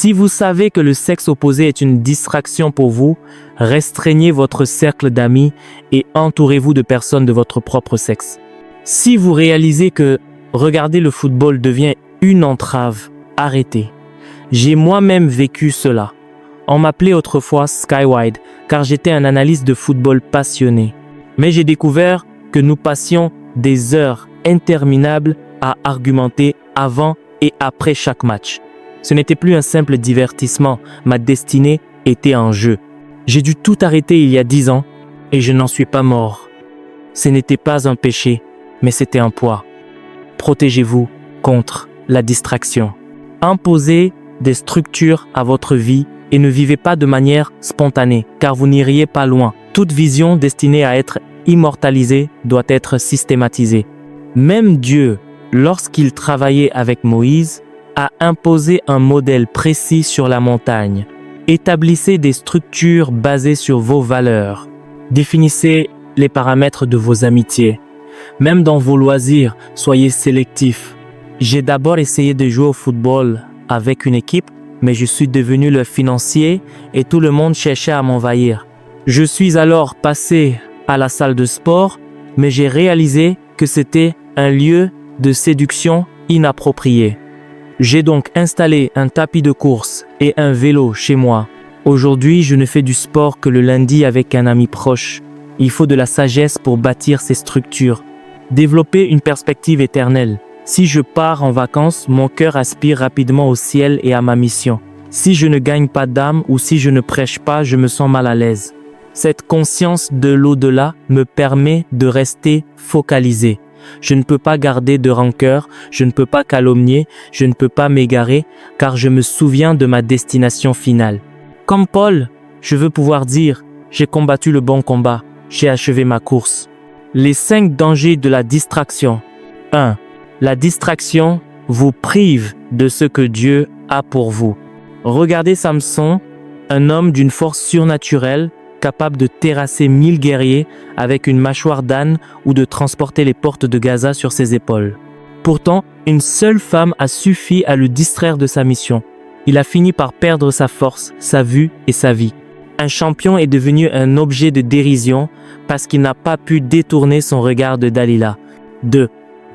Si vous savez que le sexe opposé est une distraction pour vous, restreignez votre cercle d'amis et entourez-vous de personnes de votre propre sexe. Si vous réalisez que regarder le football devient une entrave, arrêtez. J'ai moi-même vécu cela. On m'appelait autrefois Skywide car j'étais un analyste de football passionné. Mais j'ai découvert que nous passions des heures interminables à argumenter avant et après chaque match. Ce n'était plus un simple divertissement, ma destinée était en jeu. J'ai dû tout arrêter il y a 10 ans et je n'en suis pas mort. Ce n'était pas un péché, mais c'était un poids. Protégez-vous contre la distraction. Imposez des structures à votre vie et ne vivez pas de manière spontanée, car vous n'iriez pas loin. Toute vision destinée à être immortalisée doit être systématisée. Même Dieu, lorsqu'il travaillait avec Moïse, a imposé un modèle précis sur la montagne. Établissez des structures basées sur vos valeurs. Définissez les paramètres de vos amitiés. Même dans vos loisirs, soyez sélectifs. J'ai d'abord essayé de jouer au football avec une équipe, mais je suis devenu le financier et tout le monde cherchait à m'envahir. Je suis alors passé à la salle de sport, mais j'ai réalisé que c'était un lieu de séduction inapproprié. J'ai donc installé un tapis de course et un vélo chez moi. Aujourd'hui, je ne fais du sport que le lundi avec un ami proche. Il faut de la sagesse pour bâtir ces structures. Développer une perspective éternelle. Si je pars en vacances, mon cœur aspire rapidement au ciel et à ma mission. Si je ne gagne pas d'âme ou si je ne prêche pas, je me sens mal à l'aise. Cette conscience de l'au-delà me permet de rester focalisé. Je ne peux pas garder de rancœur, je ne peux pas calomnier, je ne peux pas m'égarer, car je me souviens de ma destination finale. Comme Paul, je veux pouvoir dire « J'ai combattu le bon combat, j'ai achevé ma course ». Les 5 dangers de la distraction. 1. La distraction vous prive de ce que Dieu a pour vous. Regardez Samson, un homme d'une force surnaturelle, capable de terrasser 1000 guerriers avec une mâchoire d'âne ou de transporter les portes de Gaza sur ses épaules. Pourtant, une seule femme a suffi à le distraire de sa mission. Il a fini par perdre sa force, sa vue et sa vie. Un champion est devenu un objet de dérision parce qu'il n'a pas pu détourner son regard de Dalila. 2.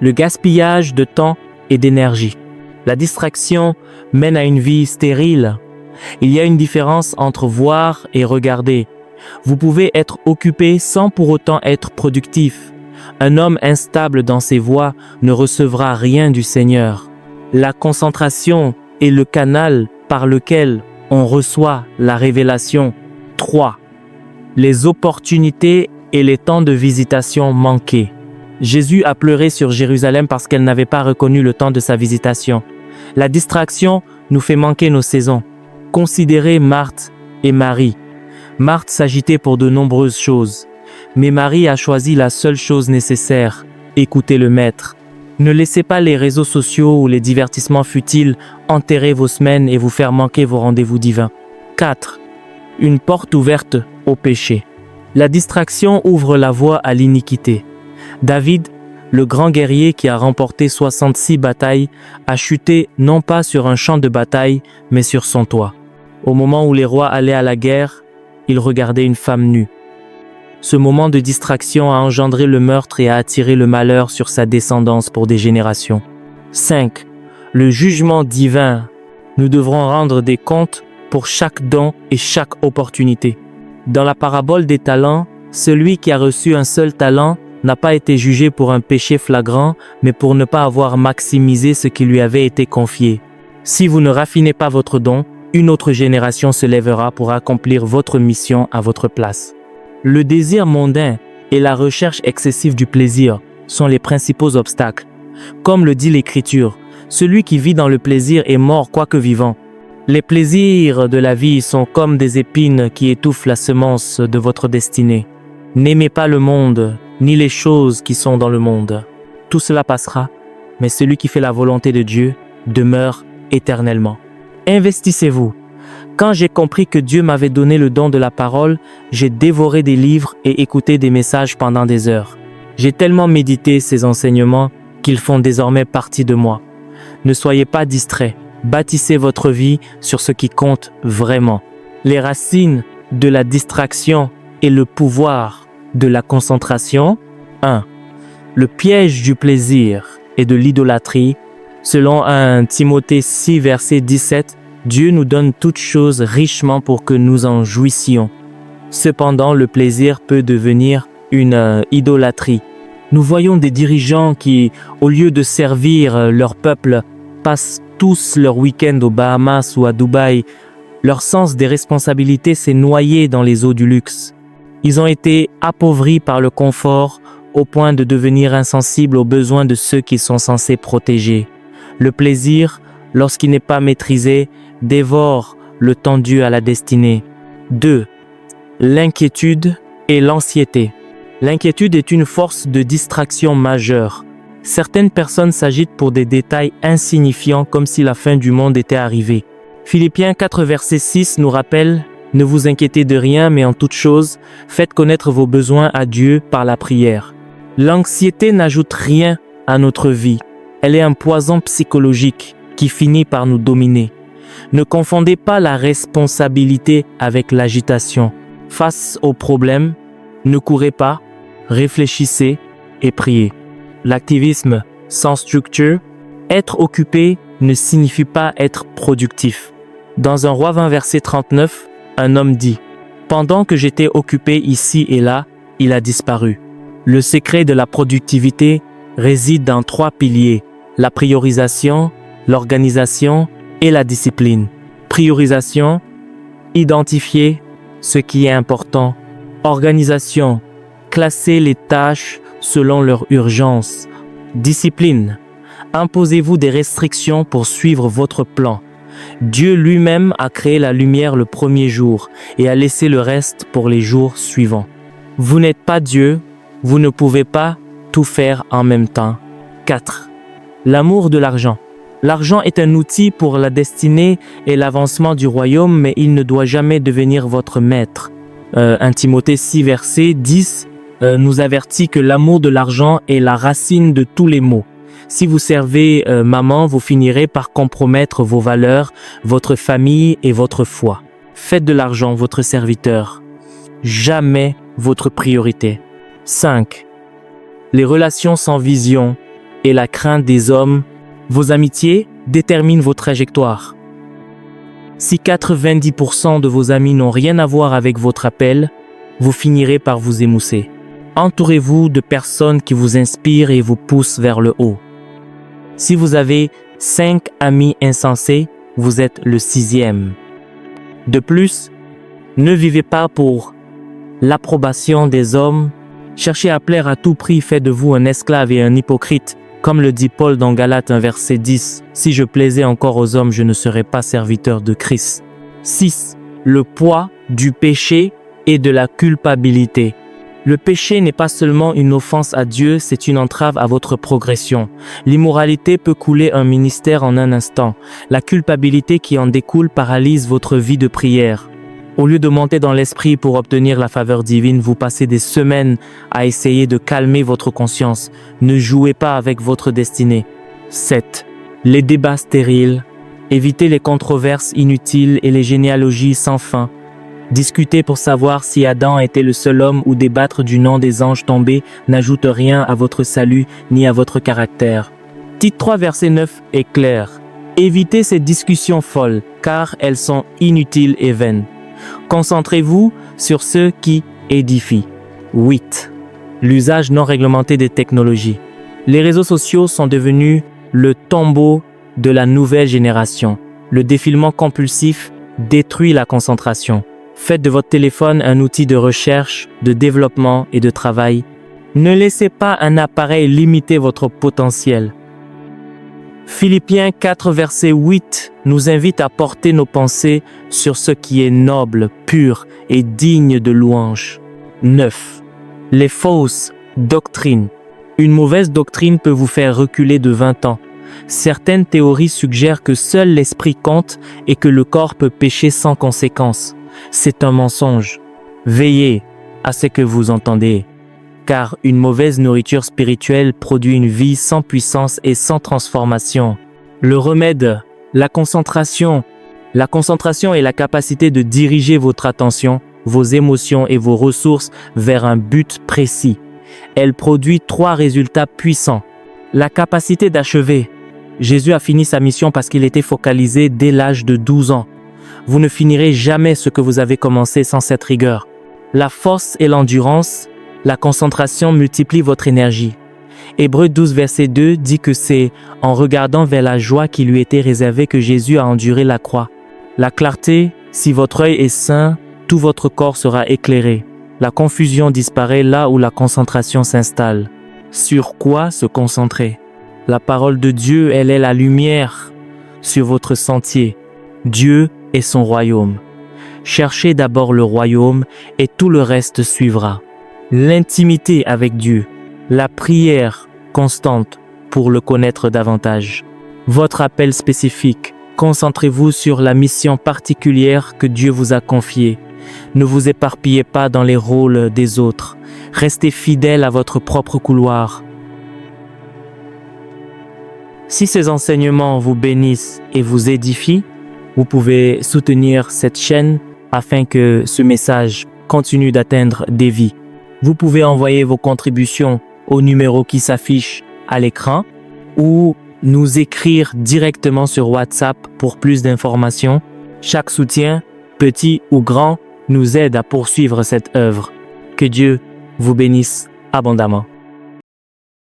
Le gaspillage de temps et d'énergie. La distraction mène à une vie stérile. Il y a une différence entre voir et regarder. Vous pouvez être occupé sans pour autant être productif. Un homme instable dans ses voies ne recevra rien du Seigneur. La concentration est le canal par lequel on reçoit la révélation. 3. Les opportunités et les temps de visitation manqués. Jésus a pleuré sur Jérusalem parce qu'elle n'avait pas reconnu le temps de sa visitation. La distraction nous fait manquer nos saisons. Considérez Marthe et Marie. Marthe s'agitait pour de nombreuses choses, mais Marie a choisi la seule chose nécessaire, écouter le Maître. Ne laissez pas les réseaux sociaux ou les divertissements futiles enterrer vos semaines et vous faire manquer vos rendez-vous divins. 4. Une porte ouverte au péché. La distraction ouvre la voie à l'iniquité. David, le grand guerrier qui a remporté 66 batailles, a chuté non pas sur un champ de bataille, mais sur son toit. Au moment où les rois allaient à la guerre, il regardait une femme nue. Ce moment de distraction a engendré le meurtre et a attiré le malheur sur sa descendance pour des générations. 5. Le jugement divin. Nous devrons rendre des comptes pour chaque don et chaque opportunité. Dans la parabole des talents, celui qui a reçu un seul talent n'a pas été jugé pour un péché flagrant, mais pour ne pas avoir maximisé ce qui lui avait été confié. Si vous ne raffinez pas votre don, une autre génération se lèvera pour accomplir votre mission à votre place. Le désir mondain et la recherche excessive du plaisir sont les principaux obstacles. Comme le dit l'Écriture, celui qui vit dans le plaisir est mort quoique vivant. Les plaisirs de la vie sont comme des épines qui étouffent la semence de votre destinée. N'aimez pas le monde, ni les choses qui sont dans le monde. Tout cela passera, mais celui qui fait la volonté de Dieu demeure éternellement. Investissez-vous. Quand j'ai compris que Dieu m'avait donné le don de la parole, j'ai dévoré des livres et écouté des messages pendant des heures. J'ai tellement médité ces enseignements qu'ils font désormais partie de moi. Ne soyez pas distraits, Bâtissez votre vie sur ce qui compte vraiment. Les racines de la distraction et le pouvoir de la concentration. 1. Le piège du plaisir et de l'idolâtrie. Selon 1 Timothée 6, verset 17, Dieu nous donne toutes choses richement pour que nous en jouissions. Cependant, le plaisir peut devenir une idolâtrie. Nous voyons des dirigeants qui, au lieu de servir leur peuple, passent tous leur week-end aux Bahamas ou à Dubaï. Leur sens des responsabilités s'est noyé dans les eaux du luxe. Ils ont été appauvris par le confort au point de devenir insensibles aux besoins de ceux qu'ils sont censés protéger. Le plaisir, lorsqu'il n'est pas maîtrisé, dévore le temps dû à la destinée. 2. L'inquiétude et l'anxiété. L'inquiétude est une force de distraction majeure. Certaines personnes s'agitent pour des détails insignifiants comme si la fin du monde était arrivée. Philippiens 4, verset 6 nous rappelle « Ne vous inquiétez de rien, mais en toute chose, faites connaître vos besoins à Dieu par la prière. » L'anxiété n'ajoute rien à notre vie. Elle est un poison psychologique qui finit par nous dominer. Ne confondez pas la responsabilité avec l'agitation. Face aux problèmes, ne courez pas, réfléchissez et priez. L'activisme sans structure, être occupé ne signifie pas être productif. Dans un Roi 20, verset 39, un homme dit « Pendant que j'étais occupé ici et là, il a disparu. » Le secret de la productivité réside dans 3 piliers, la priorisation, l'organisation et la discipline. Priorisation, identifier ce qui est important. Organisation, classer les tâches selon leur urgence. Discipline, imposez-vous des restrictions pour suivre votre plan. Dieu lui-même a créé la lumière le premier jour et a laissé le reste pour les jours suivants. Vous n'êtes pas Dieu, vous ne pouvez pas tout faire en même temps. 4. L'amour de l'argent. L'argent est un outil pour la destinée et l'avancement du royaume, mais il ne doit jamais devenir votre maître. 1 Timothée 6, verset 10 nous avertit que l'amour de l'argent est la racine de tous les maux. Si vous servez maman, vous finirez par compromettre vos valeurs, votre famille et votre foi. Faites de l'argent votre serviteur, jamais votre priorité. 5. Les relations sans vision et la crainte des hommes. Vos amitiés déterminent vos trajectoires. Si 90% de vos amis n'ont rien à voir avec votre appel, vous finirez par vous émousser. Entourez-vous de personnes qui vous inspirent et vous poussent vers le haut. Si vous avez 5 amis insensés, vous êtes le 6e. De plus, ne vivez pas pour l'approbation des hommes. Cherchez à plaire à tout prix, faites de vous un esclave et un hypocrite. Comme le dit Paul dans Galates 1, verset 10, « Si je plaisais encore aux hommes, je ne serais pas serviteur de Christ. » 6. Le poids du péché et de la culpabilité. Le péché n'est pas seulement une offense à Dieu, c'est une entrave à votre progression. L'immoralité peut couler un ministère en un instant. La culpabilité qui en découle paralyse votre vie de prière. Au lieu de monter dans l'esprit pour obtenir la faveur divine, vous passez des semaines à essayer de calmer votre conscience. Ne jouez pas avec votre destinée. 7. Les débats stériles. Évitez les controverses inutiles et les généalogies sans fin. Discuter pour savoir si Adam était le seul homme ou débattre du nom des anges tombés n'ajoute rien à votre salut ni à votre caractère. Tite 3, verset 9 est clair. Évitez ces discussions folles, car elles sont inutiles et vaines. Concentrez-vous sur ce qui édifie. 8. L'usage non réglementé des technologies. Les réseaux sociaux sont devenus le tombeau de la nouvelle génération. Le défilement compulsif détruit la concentration. Faites de votre téléphone un outil de recherche, de développement et de travail. Ne laissez pas un appareil limiter votre potentiel. Philippiens 4, verset 8 nous invite à porter nos pensées sur ce qui est noble, pur et digne de louange. 9. Les fausses doctrines. Une mauvaise doctrine peut vous faire reculer de 20 ans. Certaines théories suggèrent que seul l'esprit compte et que le corps peut pécher sans conséquence. C'est un mensonge. Veillez à ce que vous entendez, car une mauvaise nourriture spirituelle produit une vie sans puissance et sans transformation. Le remède, La concentration est la capacité de diriger votre attention, vos émotions et vos ressources vers un but précis. Elle produit 3 résultats puissants. La capacité d'achever. Jésus a fini sa mission parce qu'il était focalisé dès l'âge de 12 ans. Vous ne finirez jamais ce que vous avez commencé sans cette rigueur. La force et l'endurance, la concentration multiplient votre énergie. Hébreux 12, verset 2 dit que c'est en regardant vers la joie qui lui était réservée que Jésus a enduré la croix. La clarté, si votre œil est sain, tout votre corps sera éclairé. La confusion disparaît là où la concentration s'installe. Sur quoi se concentrer? La parole de Dieu, elle est la lumière sur votre sentier. Dieu et son royaume. Cherchez d'abord le royaume et tout le reste suivra. L'intimité avec Dieu. La prière constante pour le connaître davantage. Votre appel spécifique. Concentrez-vous sur la mission particulière que Dieu vous a confiée. Ne vous éparpillez pas dans les rôles des autres. Restez fidèle à votre propre couloir. Si ces enseignements vous bénissent et vous édifient, vous pouvez soutenir cette chaîne afin que ce message continue d'atteindre des vies. Vous pouvez envoyer vos contributions au numéro qui s'affiche à l'écran ou nous écrire directement sur WhatsApp pour plus d'informations. Chaque soutien, petit ou grand, nous aide à poursuivre cette œuvre. Que Dieu vous bénisse abondamment.